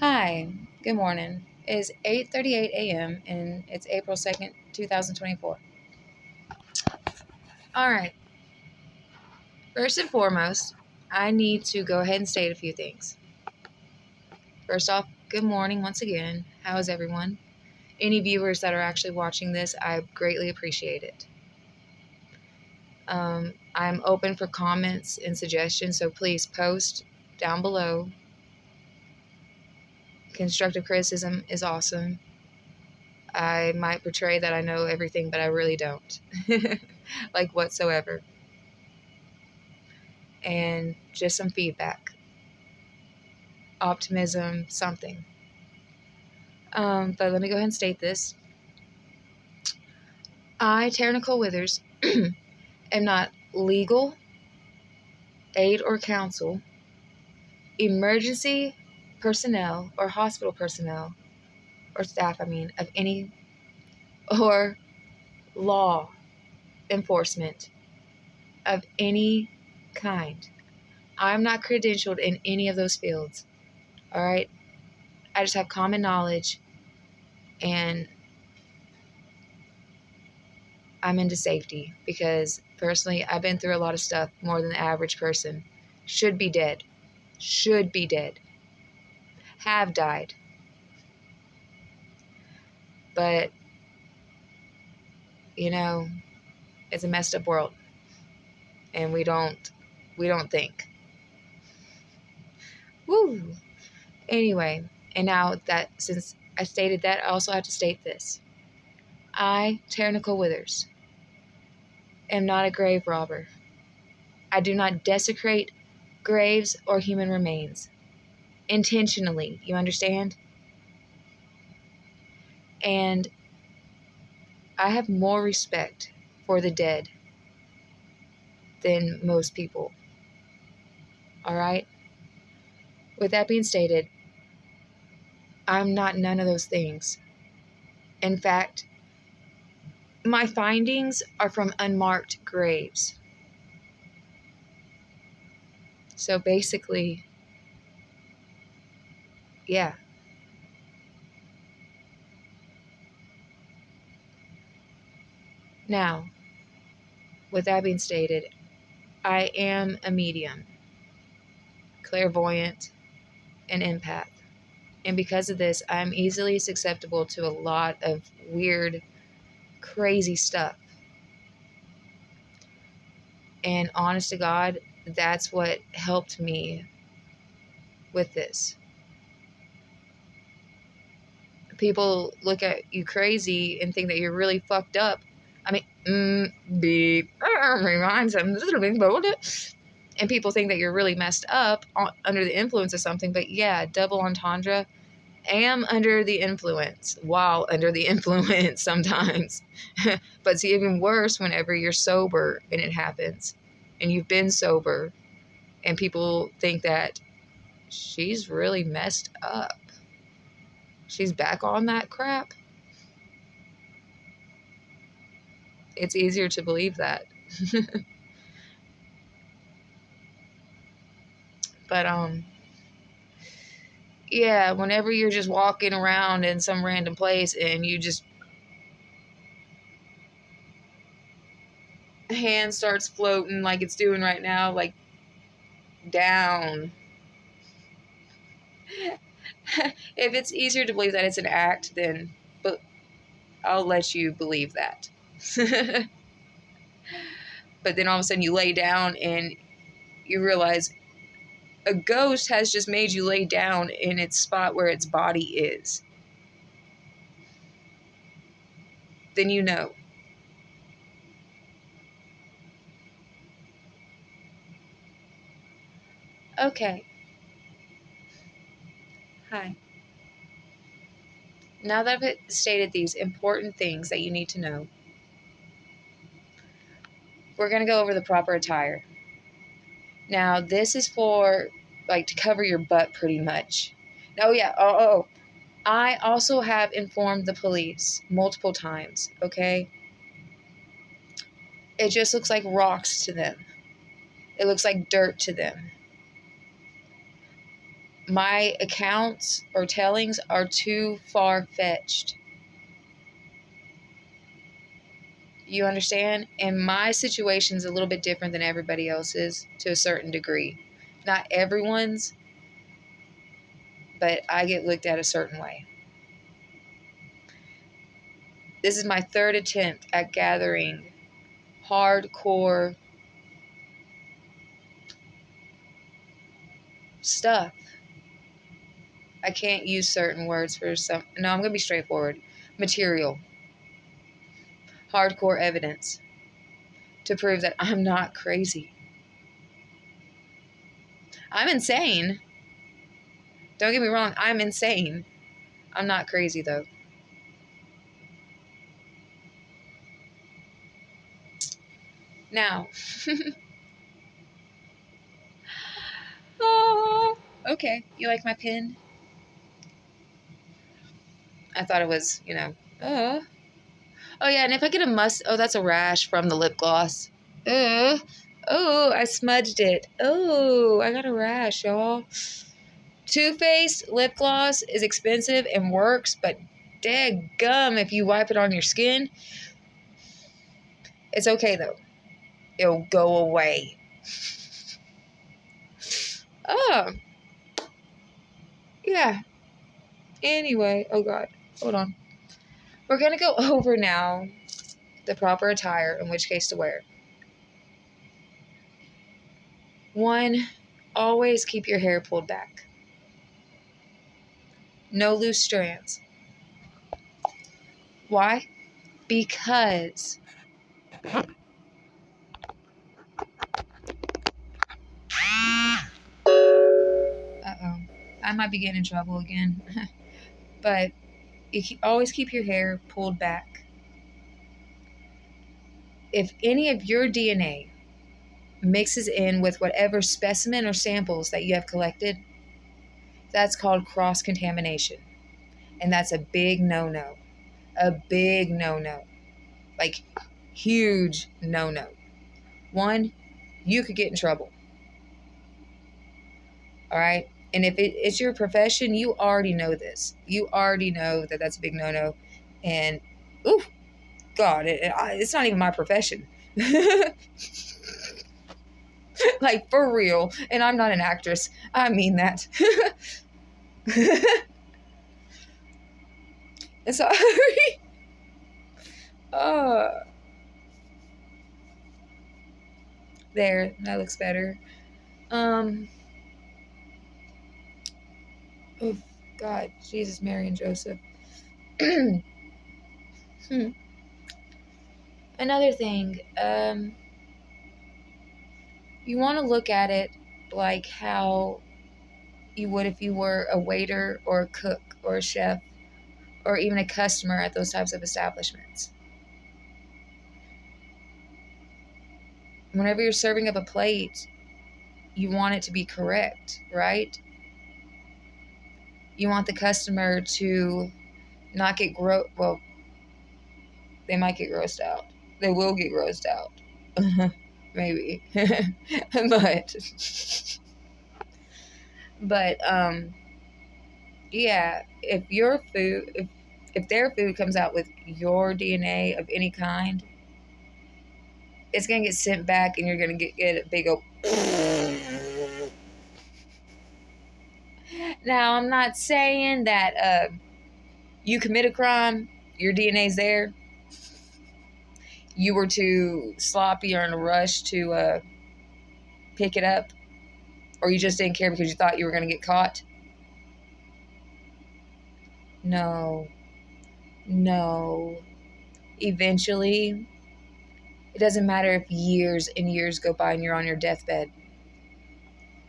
Hi, good morning. It is 8:38 a.m. and it's April 2nd, 2024. All right. First and foremost, I need to go ahead and state a few things. First off, good morning once again. How is everyone? Any viewers that are actually watching this, I greatly appreciate it. I'm open for comments and suggestions, so please post down below. Constructive criticism is awesome. I might portray that I know everything, but I really don't. Like whatsoever. And just some feedback, optimism, something. But let me go ahead and state this. I, Terra Withers, am not legal, aid or counsel, emergency personnel or hospital personnel or staff, of any, or law enforcement of any kind. I'm not credentialed in any of those fields. All right. I just have common knowledge, and I'm into safety because personally, I've been through a lot of stuff more than the average person. Should be dead. Should be dead. Have died. But, it's a messed up world. And we don't think. Woo! Anyway, and now that since I stated that, I also have to state this. I, Terra Withers, am not a grave robber. I do not desecrate graves or human remains. Intentionally, you understand? And I have more respect for the dead than most people. All right? With that being stated, I'm not none of those things. In fact, my findings are from unmarked graves. So basically, yeah. Now, with that being stated, I am a medium, clairvoyant, and empath. And because of this, I'm easily susceptible to a lot of weird, crazy stuff. And honest to God, that's what helped me with this. People look at you crazy and think that you're really fucked up. Beep, reminds them, and people think that you're really messed up under the influence of something. But yeah, double entendre, am under the influence while under the influence sometimes. But it's even worse whenever you're sober and it happens and you've been sober and people think that she's really messed up. She's back on that crap. It's easier to believe that. But, yeah, whenever you're just walking around in some random place and you just, hand starts floating like it's doing right now, like down. If it's easier to believe that it's an act, then but I'll let you believe that. But then all of a sudden you lay down and you realize a ghost has just made you lay down in its spot where its body is. Then you know. Okay. Hi. Now that I've stated these important things that you need to know, we're going to go over the proper attire. Now, this is for, to cover your butt pretty much. Oh, yeah. I also have informed the police multiple times, okay? It just looks like rocks to them. It looks like dirt to them. My accounts or tellings are too far-fetched. You understand? And my situation's a little bit different than everybody else's to a certain degree. Not everyone's, but I get looked at a certain way. This is my third attempt at gathering hardcore stuff. I can't use certain words for some. No, I'm going to be straightforward. Material. Hardcore evidence to prove that I'm not crazy. I'm insane. Don't get me wrong. I'm insane. I'm not crazy, though. Now. Oh, okay. You like my pen? I thought it was, Oh, yeah, and if I get a oh, that's a rash from the lip gloss. Oh, I smudged it. Oh, I got a rash, y'all. Too Faced lip gloss is expensive and works, but daggum, if you wipe it on your skin, it's okay, though. It'll go away. Oh, yeah. Anyway, oh, God. Hold on. We're going to go over now the proper attire, in which case to wear. 1, always keep your hair pulled back. No loose strands. Why? Because uh-oh, I might be getting in trouble again. But always keep your hair pulled back. If any of your DNA mixes in with whatever specimen or samples that you have collected, that's called cross-contamination. And that's a big no-no. A big no-no. Like, huge no-no. 1, you could get in trouble. All right? And if it's your profession, you already know this. You already know that that's a big no-no. And, ooh, God, it's not even my profession. Like, for real. And I'm not an actress. I mean that. Sorry. There, that looks better. Oh, God, Jesus, Mary, and Joseph. Another thing, you want to look at it like how you would if you were a waiter or a cook or a chef or even a customer at those types of establishments. Whenever you're serving up a plate, you want it to be correct, right? You want the customer to not get well, they might get grossed out. They will get grossed out. Maybe. But yeah, if their food comes out with your DNA of any kind, it's going to get sent back and you're going to get a big old... Now, I'm not saying that you commit a crime, your DNA's there, you were too sloppy or in a rush to pick it up, or you just didn't care because you thought you were going to get caught. No. Eventually, it doesn't matter if years and years go by and you're on your deathbed,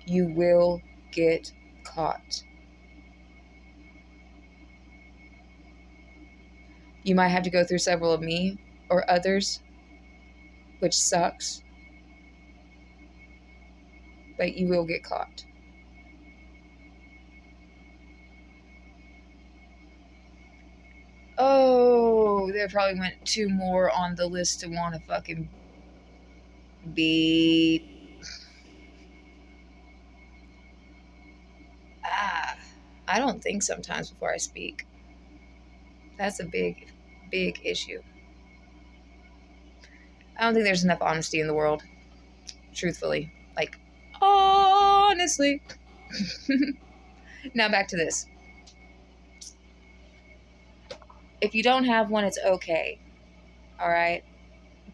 you will get caught. You might have to go through several of me or others, which sucks, but you will get caught. Oh, there probably went 2 more on the list to want to fucking beat. I don't think sometimes before I speak. That's a big, big issue. I don't think there's enough honesty in the world, truthfully. Like, honestly. Now back to this. If you don't have one, it's okay. All right?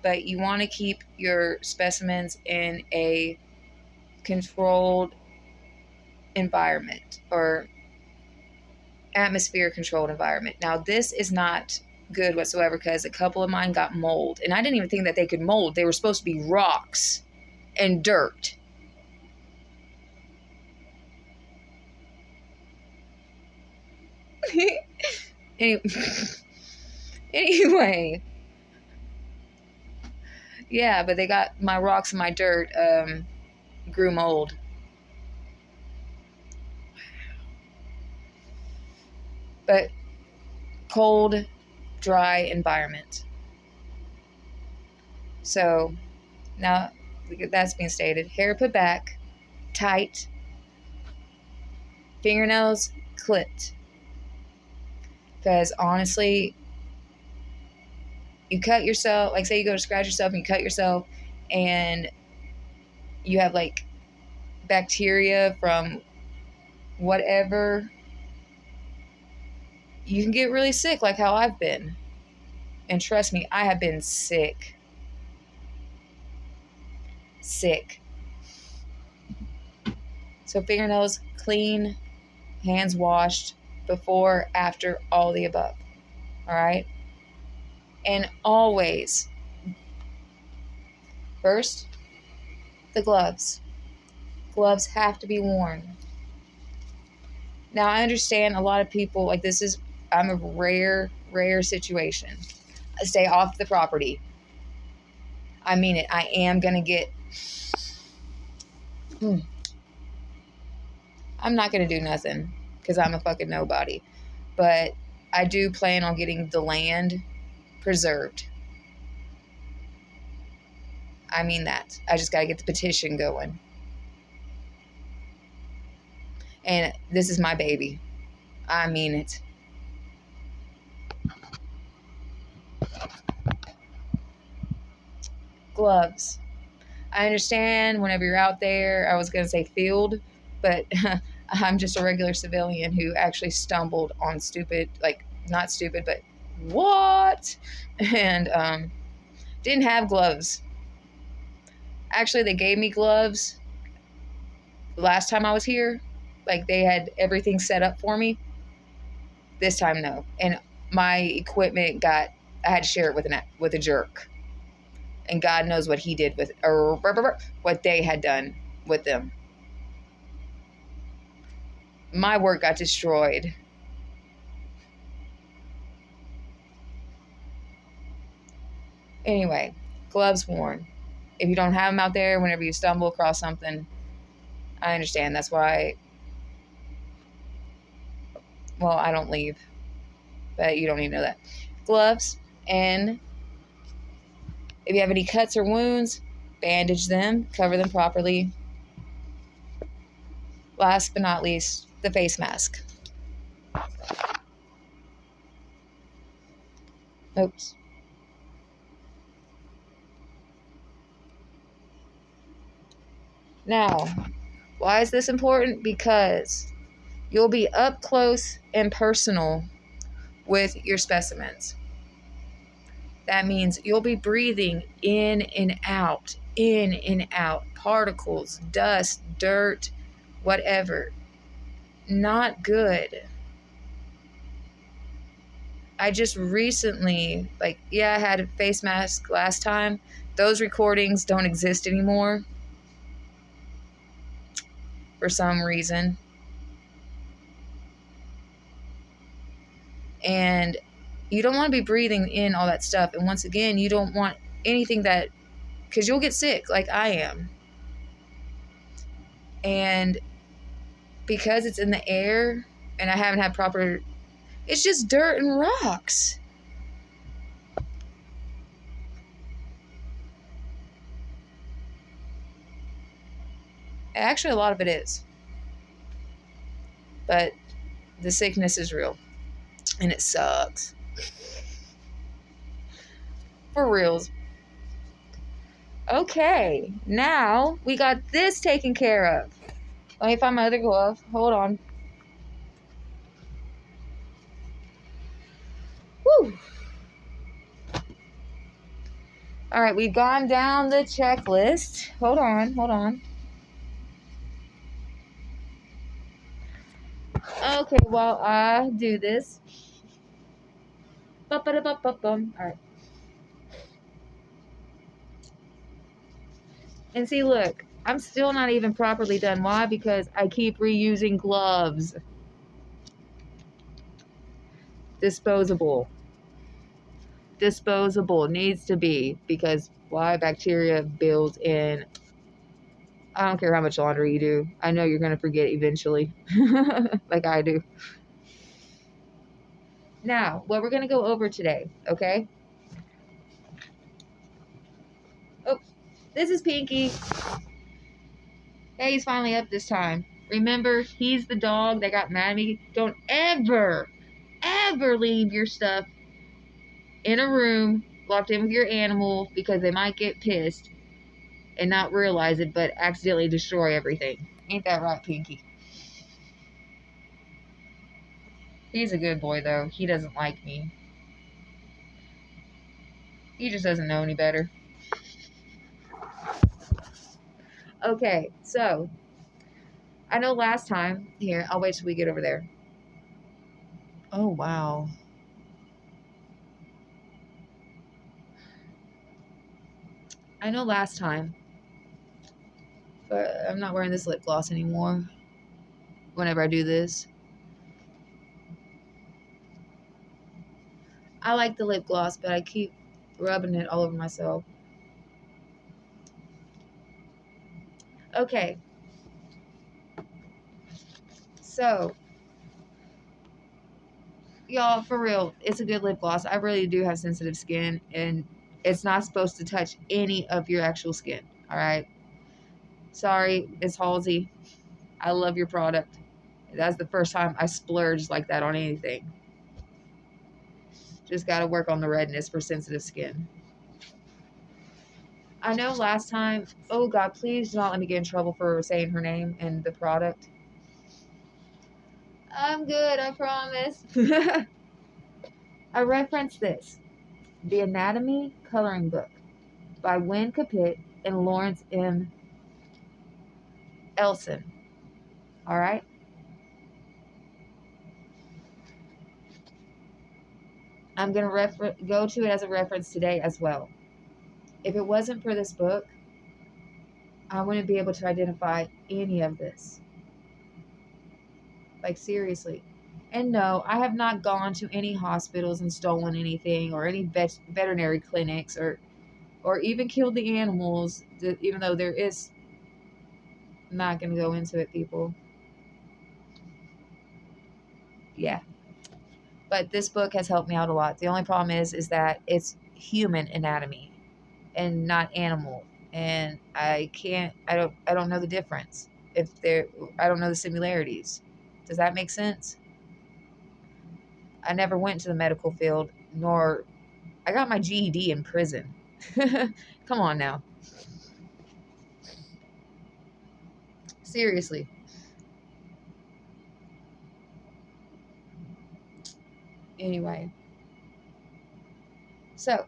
But you want to keep your specimens in a controlled environment or atmosphere controlled environment. Now, this is not good whatsoever because a couple of mine got mold, and I didn't even think that they could mold. They were supposed to be rocks and dirt. Anyway, yeah, but they got my rocks and my dirt grew mold. But cold, dry environment. So now that's being stated. Hair put back, tight, fingernails clipped. Because honestly, you cut yourself, like say you go to scratch yourself and you cut yourself and you have like bacteria from whatever, you can get really sick like how I've been. And trust me, I have been sick. Sick. So fingernails clean, hands washed, before, after, all the above. All right? And always, first, the gloves. Gloves have to be worn. Now, I understand a lot of people, like I'm a rare situation. Stay off the property. I mean it. I am going to get... I'm not going to do nothing because I'm a fucking nobody. But I do plan on getting the land preserved. I mean that. I just got to get the petition going. And this is my baby. I mean it. Gloves. I understand whenever you're out there, I was going to say field, but I'm just a regular civilian who actually stumbled on stupid, like not stupid, but what? And didn't have gloves. Actually, they gave me gloves last time I was here. Like they had everything set up for me. This time, no. And my equipment I had to share it with a jerk. And God knows what he did with, or what they had done with them. My work got destroyed. Anyway, gloves worn. If you don't have them out there, whenever you stumble across something, I understand. That's why, well, I don't leave. But you don't need to know that. Gloves, and if you have any cuts or wounds, bandage them, cover them properly. Last but not least, the face mask. Oops. Now, why is this important? Because you'll be up close and personal with your specimens. That means you'll be breathing in and out, particles, dust, dirt, whatever. Not good. I just recently, I had a face mask last time. Those recordings don't exist anymore for some reason. And you don't want to be breathing in all that stuff. And once again, you don't want anything because you'll get sick like I am. And because it's in the air and I haven't had proper, it's just dirt and rocks. Actually, a lot of it is. But The sickness is real. And it sucks. For reals. Okay. Now we got this taken care of. Let me find my other glove. Hold on. Woo. All right. We've gone down the checklist. Hold on. Hold on. Okay. While I do this. All right. And see, look, I'm still not even properly done. Why? Because I keep reusing gloves. Disposable. Disposable needs to be, because why? Bacteria builds in. I don't care how much laundry you do. I know you're going to forget eventually, like I do. Now, what we're going to go over today, okay? Oh, this is Pinky. Hey, he's finally up this time. Remember, he's the dog that got mad at me. Don't ever leave your stuff in a room locked in with your animal, because they might get pissed and not realize it, but accidentally destroy everything. Ain't that right, Pinky? He's a good boy, though. He doesn't like me. He just doesn't know any better. Okay, so I know last time. Here, I'll wait till we get over there. Oh, wow. I know last time, but I'm not wearing this lip gloss anymore whenever I do this. I like the lip gloss, but I keep rubbing it all over myself. Okay. So, y'all, for real, it's a good lip gloss. I really do have sensitive skin, and it's not supposed to touch any of your actual skin. All right. Sorry, Miss Halsey. I love your product. That's the first time I splurged like that on anything. Just got to work on the redness for sensitive skin. I know last time, oh God, please do not let me get in trouble for saying her name and the product. I'm good, I promise. I referenced this, The Anatomy Coloring Book by Wynn Capit and Lawrence M. Elson. All right? I'm going to go to it as a reference today as well. If it wasn't for this book, I wouldn't be able to identify any of this. Like, seriously. And no, I have not gone to any hospitals and stolen anything, or any veterinary clinics, or even killed the animals, even though there is. I'm not going to go into it, people. Yeah. But this book has helped me out a lot. The only problem is that it's human anatomy and not animal. And I don't know the difference. I don't know the similarities. Does that make sense? I never went to the medical field, nor I got my GED in prison. Come on now. Seriously. Anyway. So,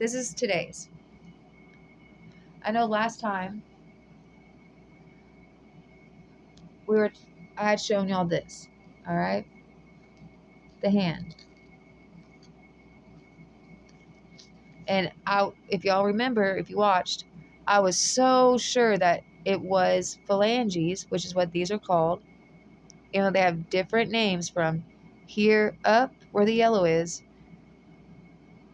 this is today's. I know last time I had shown y'all this. All right? The hand. And if y'all remember, if you watched, I was so sure that it was phalanges, which is what these are called. You know, they have different names from here up where the yellow is,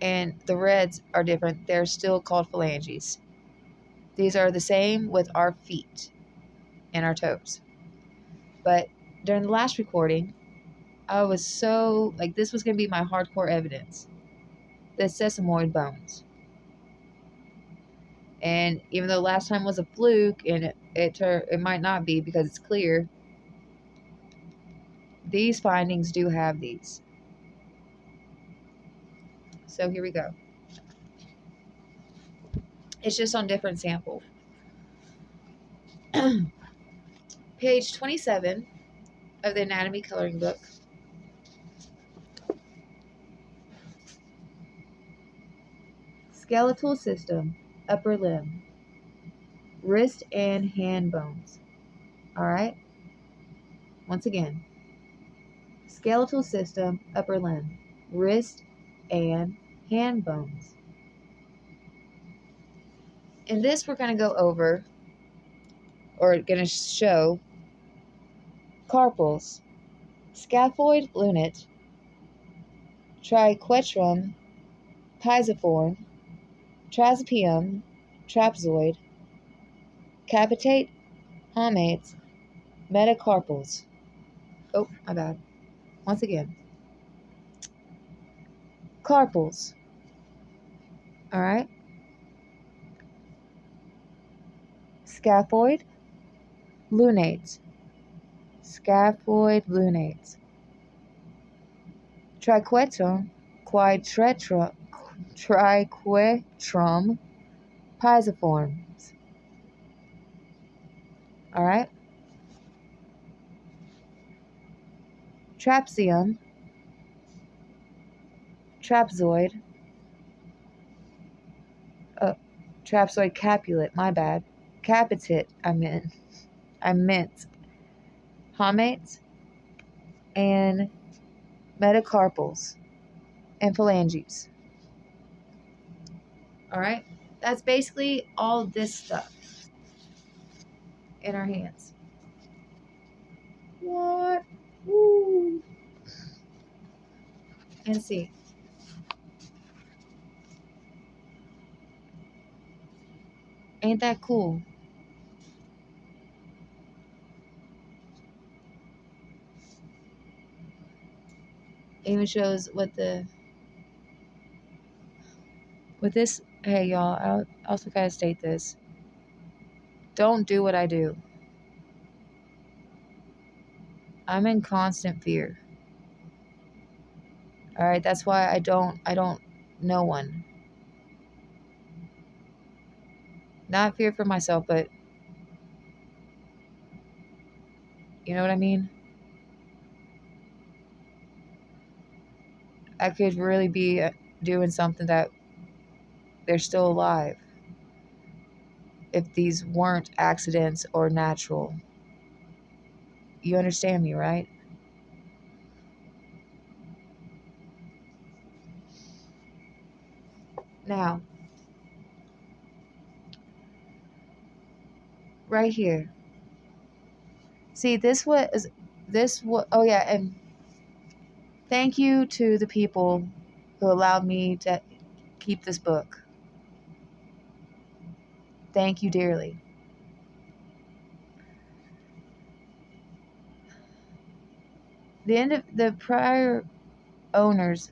and the reds are different. They're still called phalanges. These are the same with our feet and our toes. But during the last recording, I was so, like, this was going to be my hardcore evidence. The sesamoid bones. And even though last time was a fluke, and it might not be because it's clear, these findings do have these. So here we go. It's just on different samples. Page 27 of the anatomy coloring book. Skeletal system, upper limb, wrist and hand bones. All right. Once again, skeletal system, upper limb, wrist and hand bones. In this, we're going to go over, or going to show, carpals, scaphoid lunate, triquetrum, pisiform, trapezium, trapezoid, capitate, homates, metacarpals. Oh, my bad. Once again. Carpals. All right. Scaphoid, lunate. Scaphoid lunate. Triquetrum, triquetrum, pisiforms. All right. Trapezium, trapezoid, trapezoid capulet, my bad. Capitate, I meant. Homates and metacarpals and phalanges. All right. That's basically all this stuff in our hands. What? Woo. And see. Ain't that cool? It even shows what the, with this. Hey y'all, I also gotta state this. Don't do what I do. I'm in constant fear. All right, that's why I don't no one. Not fear for myself, but you know what I mean? I could really be doing something that they're still alive if these weren't accidents or natural. You understand me, right? Now, right here. See, oh yeah, and thank you to the people who allowed me to keep this book. Thank you dearly. The prior owners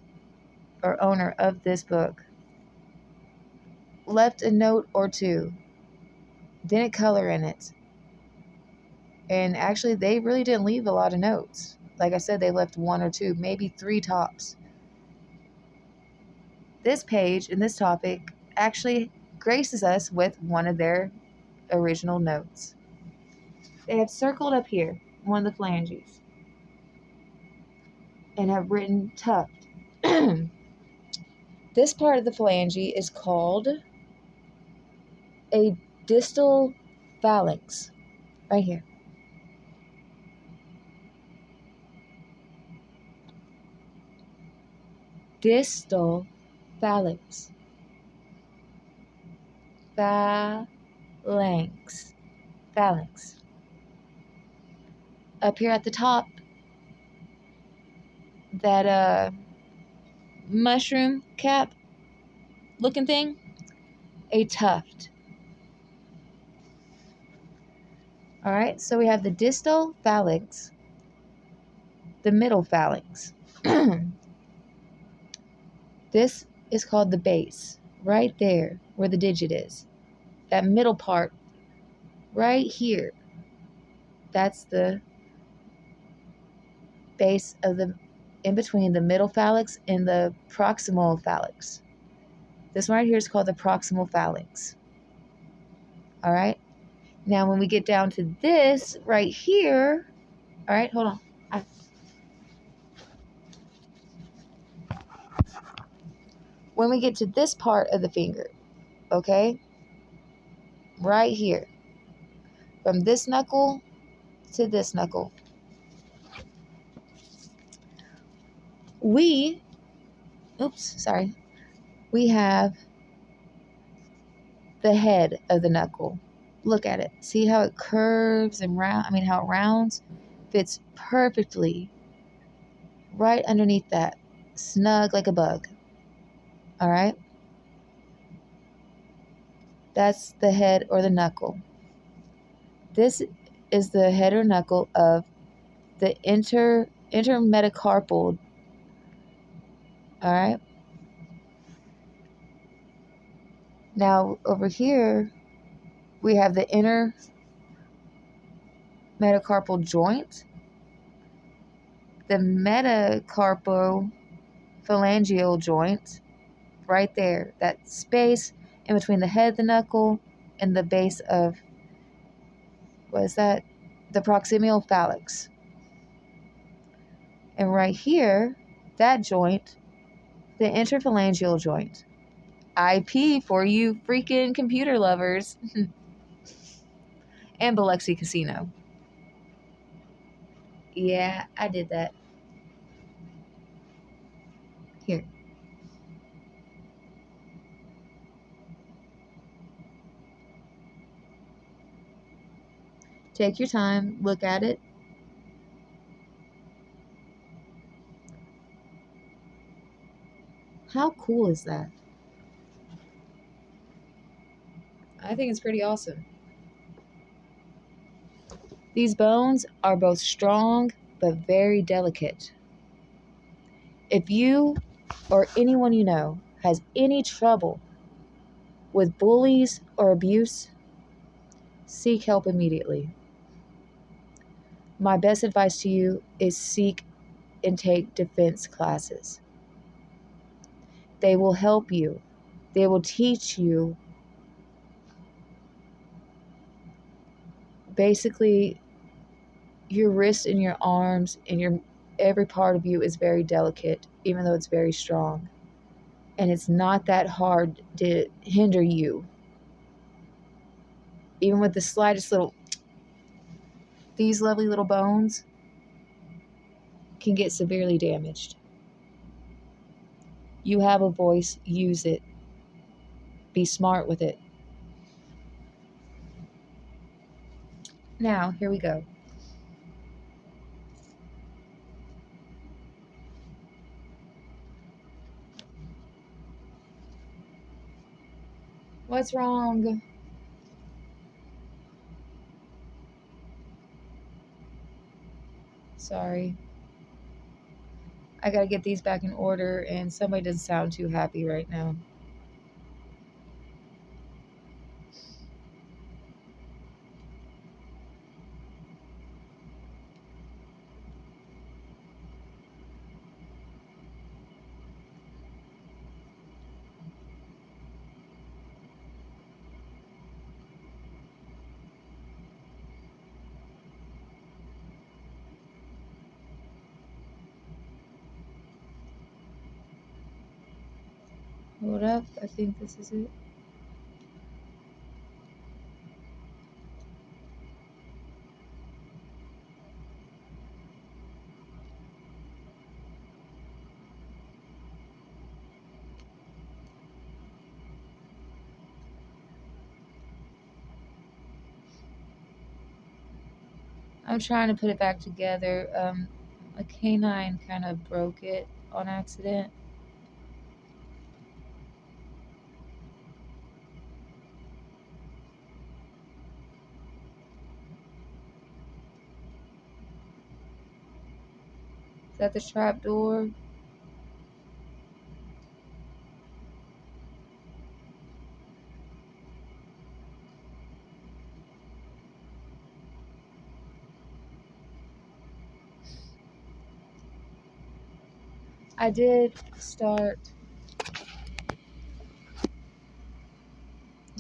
or owner of this book left a note or two, didn't color in it. And actually, they really didn't leave a lot of notes. Like I said, they left one or two, maybe three tops. This page and this topic actually graces us with one of their original notes. They have circled up here one of the phalanges and have written tuft. This part of the phalange is called a distal phalanx. Right here. Distal phalanx. Phalanx. Phalanx. Up here at the top, that mushroom cap looking thing, a tuft. All right, so we have the distal phalanx, the middle phalanx. This is called the base, right there where the digit is. That middle part, right here, that's the space of the in between the middle phalanx and the proximal phalanx. This one right here is called the proximal phalanx. All right. Now, when we get down to this right here, all right, hold on. When we get to this part of the finger, okay, right here, from this knuckle to this knuckle, we have the head of the knuckle. Look at it. See how it curves and how it rounds? Fits perfectly right underneath that, snug like a bug. All right? That's the head or the knuckle. This is the head or knuckle of the intermetacarpal. All right? Now, over here, we have the inner metacarpal joint, the metacarpophalangeal joint, right there, that space in between the head of the knuckle and the base of, what is that? The proximal phalanx. And right here, that joint, the interphalangeal joint. IP for you freaking computer lovers. And Biloxi Casino. Yeah, I did that. Here. Take your time, look at it. How cool is that? I think it's pretty awesome. These bones are both strong but very delicate. If you or anyone you know has any trouble with bullies or abuse, seek help immediately. My best advice to you is seek and take defense classes. They will help you. They will teach you basically your wrists and your arms and your every part of you is very delicate, even though it's very strong. And it's not that hard to hinder you. Even with the slightest little, these lovely little bones can get severely damaged. You have a voice, use it. Be smart with it. Now, here we go. What's wrong? Sorry. I gotta get these back in order, and somebody doesn't sound too happy right now. Hold up, I think this is it. I'm trying to put it back together. A canine kind of broke it on accident. Is that the trap door? I did start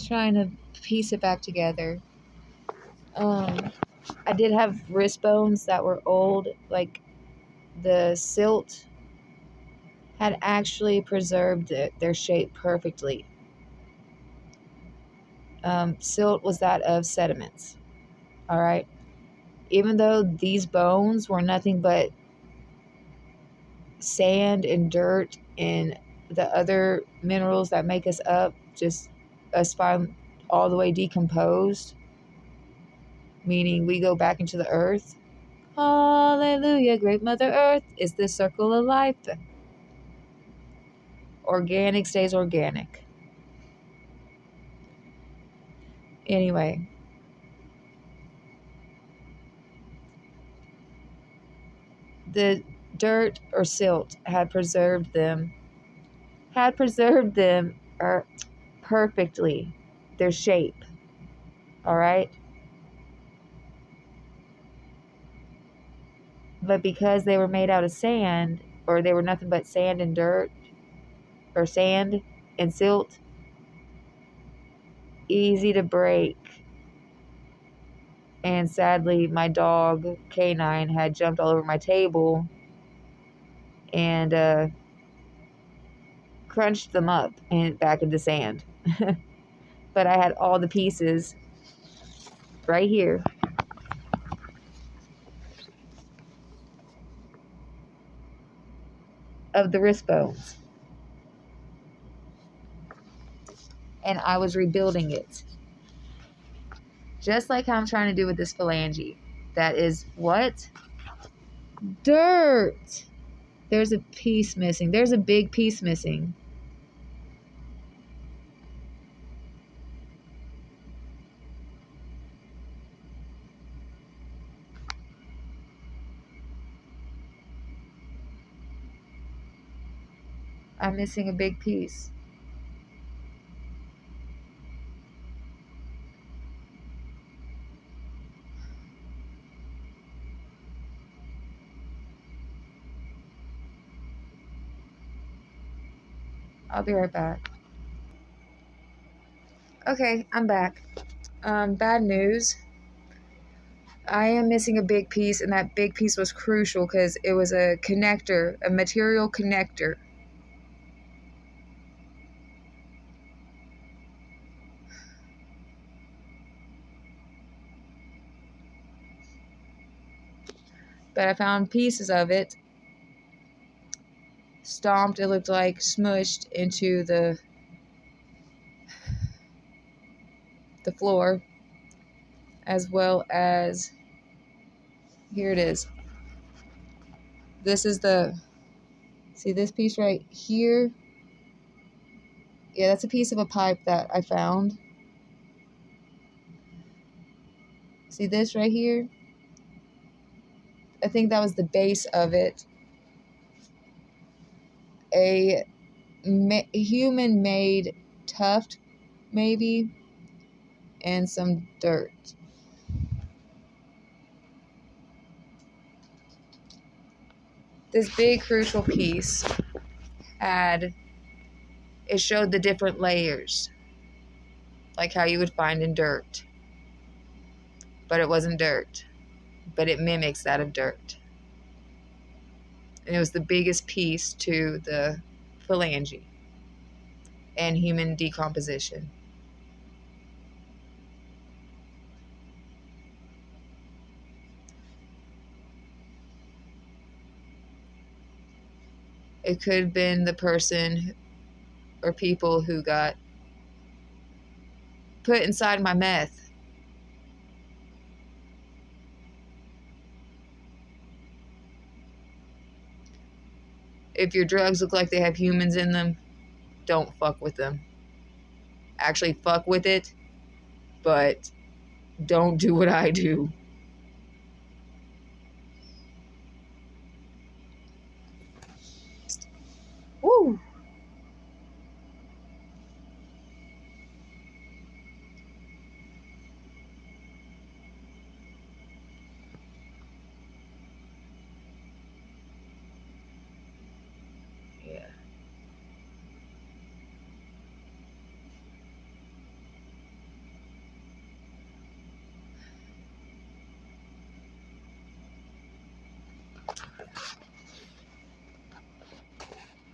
trying to piece it back together. I did have wrist bones that were old, like the silt had actually preserved their shape perfectly. Silt was that of sediments. All right. Even though these bones were nothing but sand and dirt and the other minerals that make us up, just us found all the way decomposed, meaning we go back into the earth. Hallelujah, great Mother Earth is the circle of life. Organic stays organic. Anyway, the dirt or silt had preserved them perfectly, their shape. All right. But because they were made out of sand, or they were nothing but sand and dirt, or sand and silt, easy to break. And sadly, my dog, Canine, had jumped all over my table and crunched them up and back into sand. But I had all the pieces right here of the wrist bones. And I was rebuilding it. Just like how I'm trying to do with this phalange. That is what? Dirt. There's a piece missing. There's a big piece missing. I'm missing a big piece. I'll be right back. Okay, I'm back. Bad news. I am missing a big piece, and that big piece was crucial because it was a connector, a material connector. But I found pieces of it stomped, it looked like smushed into the floor, as well as, here it is. This is see this piece right here? Yeah, that's a piece of a pipe that I found. See this right here? I think that was the base of it. A human-made tuft, maybe, and some dirt. This big crucial piece it showed the different layers, like how you would find in dirt. But it wasn't dirt, but it mimics that of dirt. And it was the biggest piece to the phalange and human decomposition. It could have been the person or people who got put inside my meth. If your drugs look like they have humans in them, don't fuck with them. Actually, fuck with it, but don't do what I do. Woo!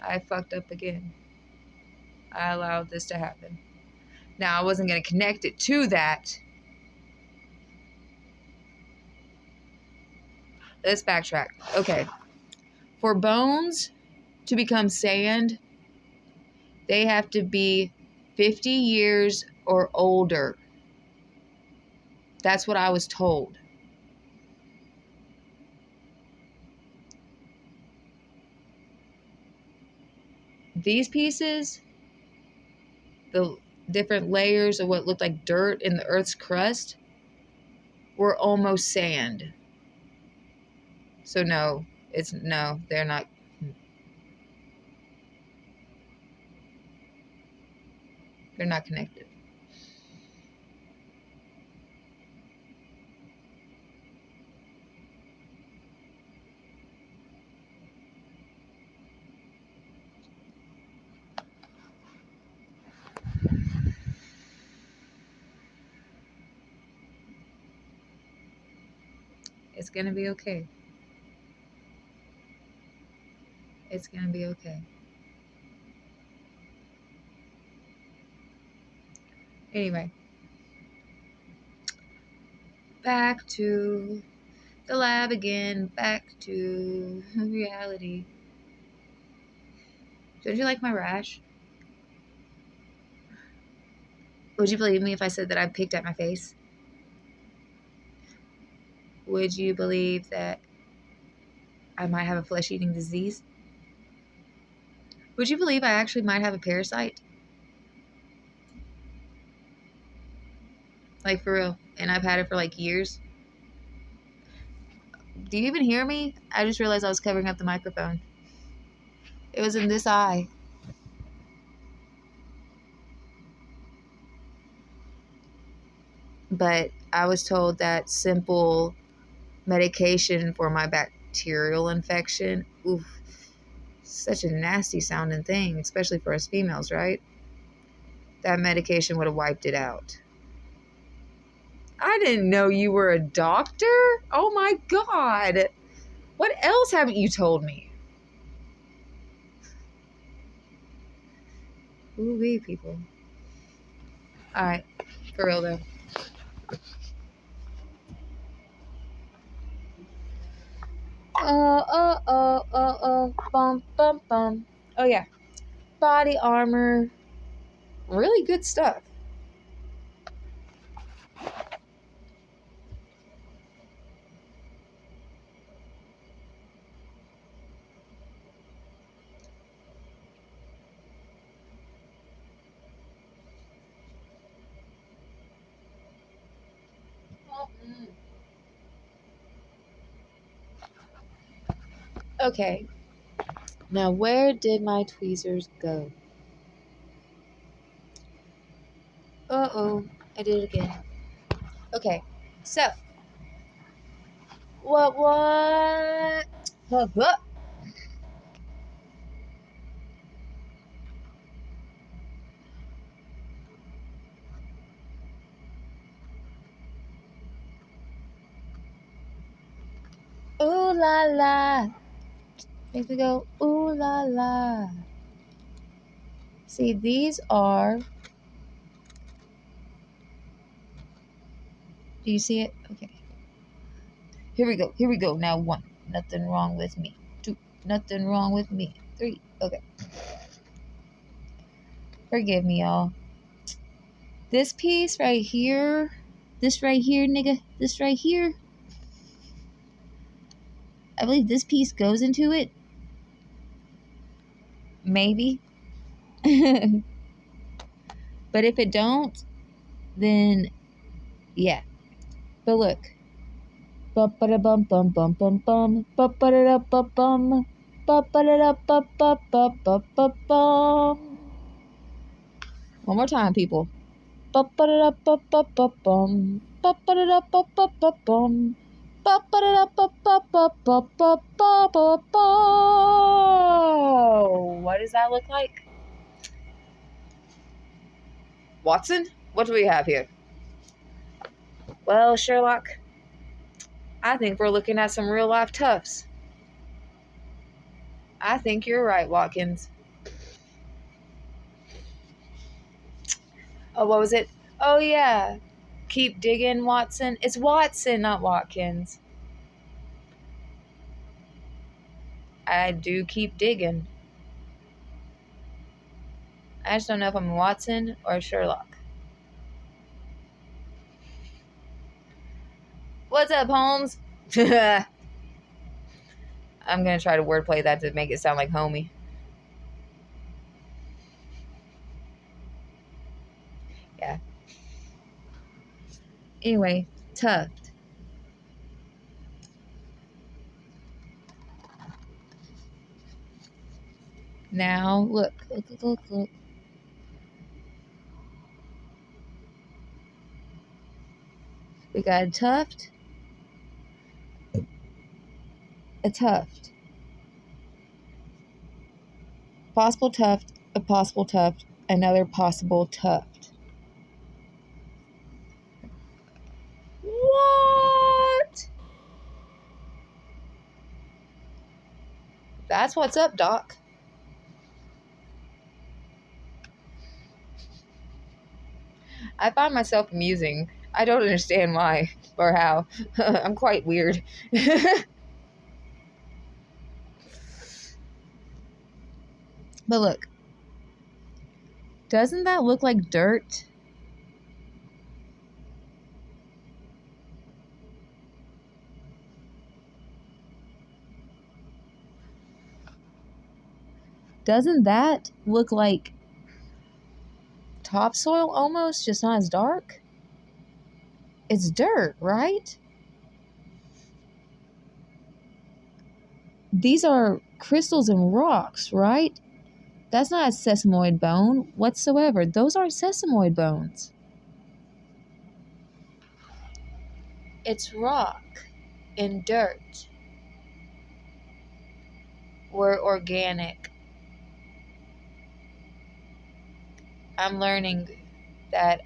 I fucked up again. I allowed this to happen. Now, I wasn't going to connect it to that. Let's backtrack. Okay. For bones to become sand, they have to be 50 years or older. That's what I was told. These pieces, the different layers of what looked like dirt in the Earth's crust, were almost sand. So no, they're not. They're not connected. It's gonna be okay. It's gonna be okay. Anyway, back to the lab again. Back to reality. Don't you like my rash? Would you believe me if I said that I picked at my face? Would you believe that I might have a flesh-eating disease? Would you believe I actually might have a parasite? Like, for real. And I've had it for like years. Do you even hear me? I just realized I was covering up the microphone. It was in this eye. But I was told that simple medication for my bacterial infection, oof, such a nasty sounding thing, especially for us females, right? That medication would have wiped it out. I didn't know you were a doctor. Oh my God. What else haven't you told me? Ooh-wee, people. All right, for real though. Bum, bum, bum. Oh yeah, body armor. Really good stuff. Okay, now where did my tweezers go? Uh-oh, I did it again. Okay, so, what? Huh. Ooh la la. Makes me go, ooh la la. See, these are... Do you see it? Okay. Here we go. Now 1. Nothing wrong with me. 2. Nothing wrong with me. 3. Okay. Forgive me, y'all. This piece right here. This right here, nigga. This right here. I believe this piece goes into it. Maybe. But if it don't, then yeah. But look. One more time, people. What does that look like? Watson, what do we have here? Well, Sherlock, I think we're looking at some real life tufts. I think you're right, Watkins. Oh, what was it? Oh, yeah. Keep digging, Watson. It's Watson, not Watkins. I do keep digging. I just don't know if I'm Watson or Sherlock. What's up, Holmes? I'm going to try to wordplay that to make it sound like homie. Yeah. Anyway, tuft. Now, look. We got a tuft. A tuft. Possible tuft. A possible tuft. Another possible tuft. What? That's what's up, Doc. I find myself amusing. I don't understand why or how. I'm quite weird. But look. Doesn't that look like dirt? Doesn't that look like topsoil almost, just not as dark? It's dirt, right? These are crystals and rocks, right? That's not a sesamoid bone whatsoever. Those aren't sesamoid bones. It's rock and dirt. We're organic. I'm learning that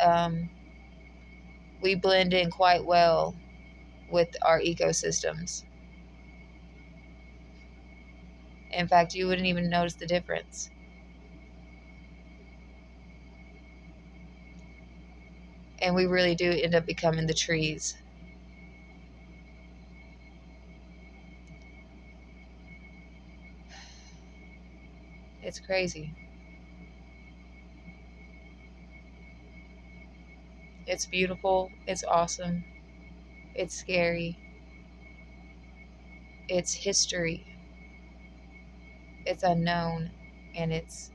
we blend in quite well with our ecosystems. In fact, you wouldn't even notice the difference. And we really do end up becoming the trees. It's crazy. It's beautiful. It's awesome. It's scary. It's history. It's unknown. And it's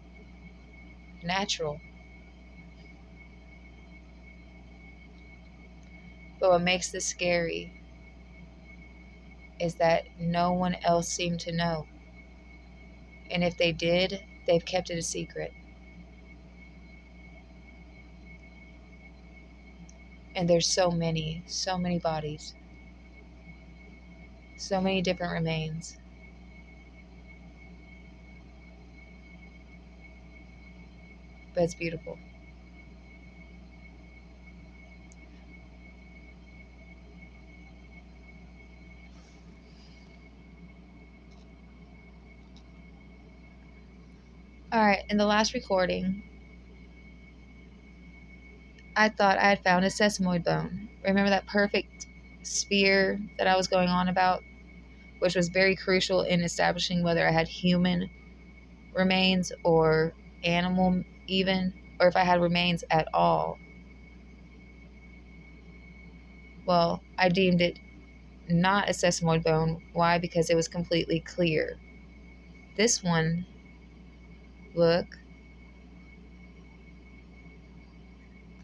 natural. But what makes this scary is that no one else seemed to know. And if they did, they've kept it a secret. And there's so many bodies, so many different remains. But it's beautiful. All right, in the last recording, I thought I had found a sesamoid bone. Remember that perfect sphere that I was going on about, which was very crucial in establishing whether I had human remains or animal even, or if I had remains at all. Well, I deemed it not a sesamoid bone. Why? Because it was completely clear. This one, look,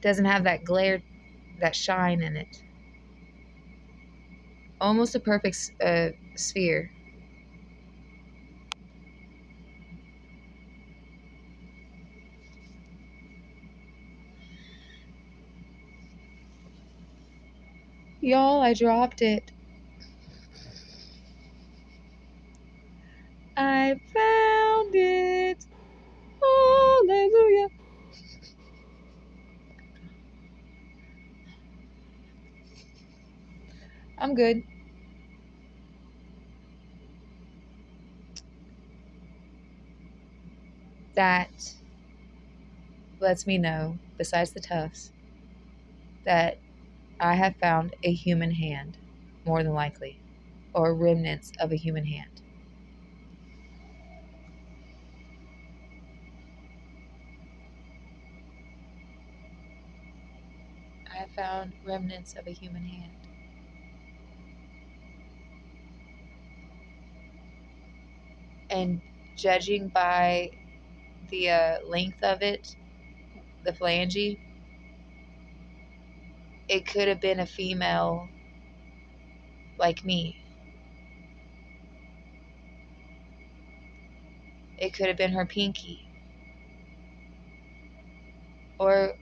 doesn't have that glare, that shine in it. Almost a perfect sphere. Y'all, I dropped it. I found it. Hallelujah. I'm good. That lets me know besides the tufts, that I have found a human hand, more than likely, or remnants of a human hand. I have found remnants of a human hand. And judging by the length of it, the phalange, it could have been a female like me. It could have been her pinky. Or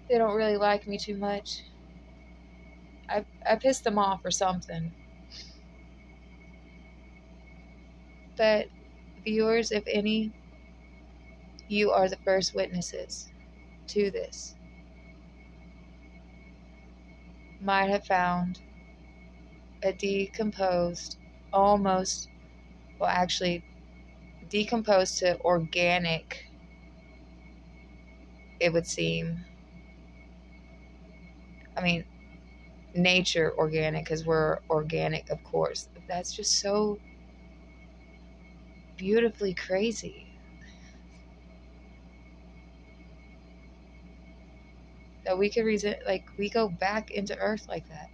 they don't really like me too much. I pissed them off or something. But viewers, if any, you are the first witnesses to this. Might have found a decomposed, almost, well, actually, decomposed to organic, it would seem. I mean, nature organic, because we're organic, of course. That's just so beautifully crazy that we could like we go back into Earth like that.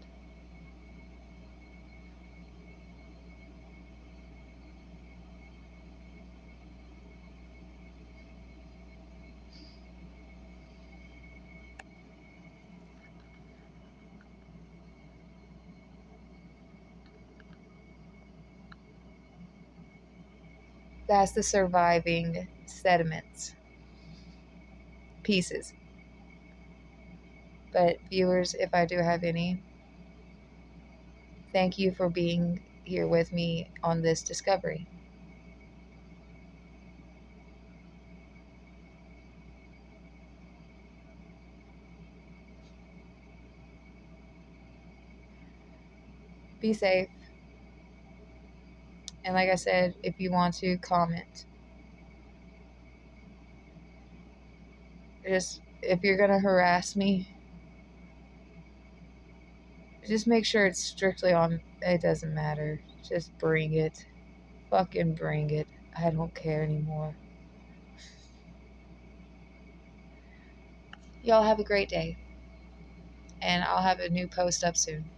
That's the surviving sediments pieces. But viewers, if I do have any, thank you for being here with me on this discovery. Be safe. And like I said, if you want to comment, just if you're going to harass me, just make sure it's strictly on. It doesn't matter. Just bring it. Fucking bring it. I don't care anymore. Y'all have a great day. And I'll have a new post up soon.